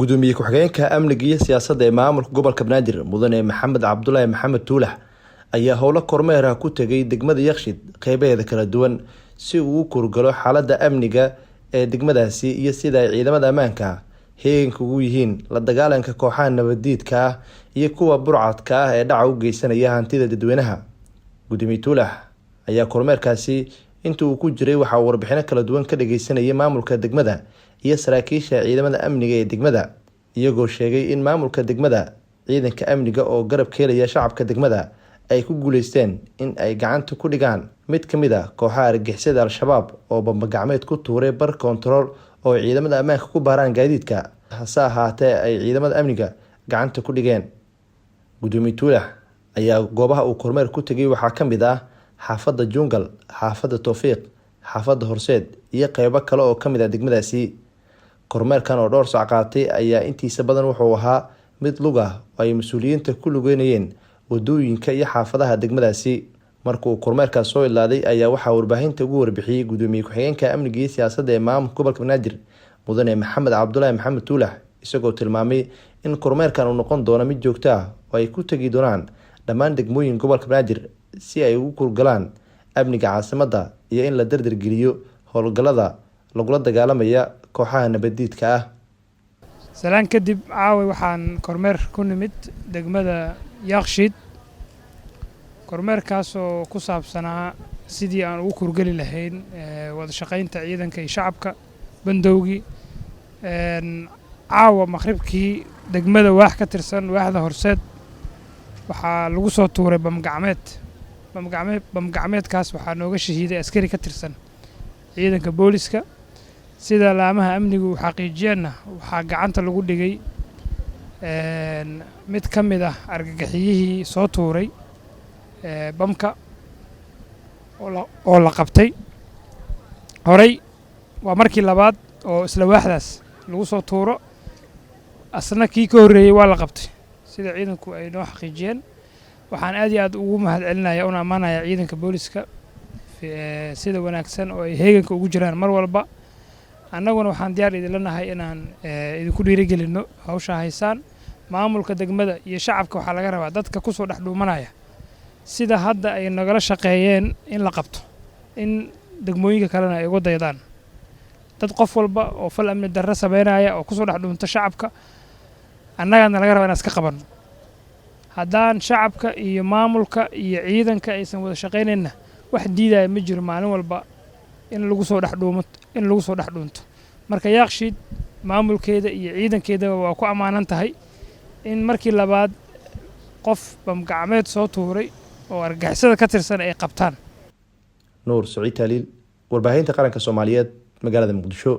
gudoomiye ku-xigeenka amniga iyo siyaasadda ee maamulka gobolka Banaadir mudane Maxamed Cabdullaahi Maxamed Tuulax ayaa howlo kormeer ah ku tagay degmada Yakshiid qeybaheeda kala duwan si uu u kurgalo xaaladda amniga ee degmadaasi iyo sida ay ciidamada ammaanka heeganka ugu yihiin la dagaalanka kooxaha nabadiidka ah iyo kuwa burcadka ah ee dhaca u geysanaya hantida dadweynaha. Gudoomiye Tuulax ayaa kormeerkaasi intii uu ku jiray waxa uu warbixino kala duwan ka dhageysanayay maamulka degmada iyo saraakiisha ciidamada amniga ee degmada, iyagoo sheegay in maamulka degmada ciidanka amniga oo garab ka helaya shacabka degmada ay ku guuleysteen in ay gacanta ku dhigaan mid ka mid ah kooxaha argagixisada Al-Shabaab oo bambagacmeed ku tuuray bar kontarool oo ciidamada ammaanka ku baaraan gaadiidka, hase ahaatee ay ciidamada amniga gacanta ku dhigeen. Gudoomiye Tuulax ayaa goobaha uu kormeer ku tagay waxaa ka mid ah xaafadda Jungal, xaafadda Tawfiiq, xaafadda Horseed iyo qaybo kale oo ka mid ah degmadaasi. Kormeerkan oo dhowr saac qaatay ayaa intiisa badan wuxuu ahaa mid lug ah oo ay mas'uuliyiinta ku lugeynayeen wadooyinka iyo xaafadaha degmadaasi. Markuu kormeerkaas soo ilaaday ayaa waxaa warbaahinta ugu warbixiyay gudoomiye ku-xigeenka amniga iyo siyaasadda ee maamulka gobolka Banaadir mudane Maxamed Cabdullaahi Maxamed Tuulax, isagoo tilmaamay in kormeerkan uu noqon doono mid joogto ah oo ay ku tagi doonaan dhammaan degmooyin gobolka Banaadir si ay ugu kurgalaan amniga caasimadda iyo in la dardar geliyo howlgallada lagula dagaalamaya kooxaha nabadiidka ah. Salaan kadib caawa waxaan kormeer ku nimid degmada Yakshiid. Kormeerkaas oo ku saabsanaa sidii aan ugu kurgali lahayn wada shaqaynta ciidanka iyo shacabka bandowgi caawa maqribkii degmada waax ka tirsan waaxda Horseed waxaa lagu soo tuuray bamgacmeedkaas waxaa nooga shahiiday askari ka tirsan ciidanka booliska. sida laamaha amnigu xaqiijiyana waxaa gacanta lagu dhigay mid ka mid ah argagixiyihii soo tuuray bamka oo la qabtay. horey waa markii labaad oo isla waaxdaas lagu soo tuuro, asna kii ka horreeyay waa la qabtay sida ciidanku ay noo xaqiijiyeen. waxaan aad iyo aad ugu mahadcelinayaa una ammaanayaa ciidanka booliska sida wanaagsan oo ay heeganka ugu jiraan mar walba. annaguna waxaan diyaar idin leenahay inaan idinku dhiirigelino hawsha haysaan. maamulka degmada iyo shacabka waxaa laga rabaa dadka ku soo dhex dhuumanaya sida hadda ay nagala shaqeeyeen in la qabto, in degmooyinka kalena ay uga daydaan. dad qof walba oo fal amni darro sameynaya oo ku soo dhex dhuunta shacabka annagana laga rabaa inaan iska qabanno. haddaan shacabka iyo maamulka iyo ciidanka aysan wada shaqeynayna wax diidaya ma jiro maalin walba in lagu soo dhex dhuunto. marka Yakshiid maamulkeeda iyo ciidankeeda waa ku amaanan tahay in markii labaad qof bamgacmeed soo tuuray oo argagixisada ka tirsan ay qabtaan. Nuur Saciid Taliil, warbaahinta qaranka Soomaaliyeed, magaalada Muqdisho.